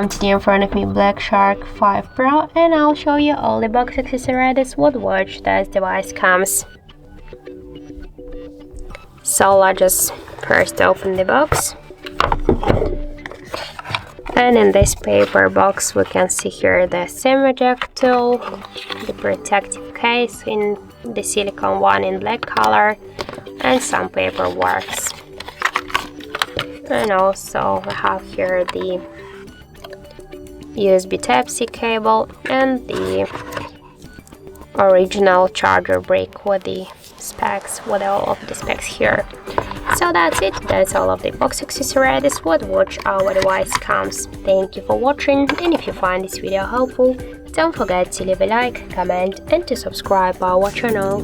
everyone, today in front of me Black Shark 5 Pro, and I'll show you all the box accessories what watch this device comes. So let's just first open the box. And in this paper box we can see here the SIM eject tool, the protective case in the silicone one in black color, and some paperwork. And also we have here the USB Type-C cable and the original charger brick with the specs, with all of the specs here. So that's it, that's all of the box accessories what watch our device comes. Thank you for watching, and if you find this video helpful, don't forget to leave a like, comment and to subscribe our channel.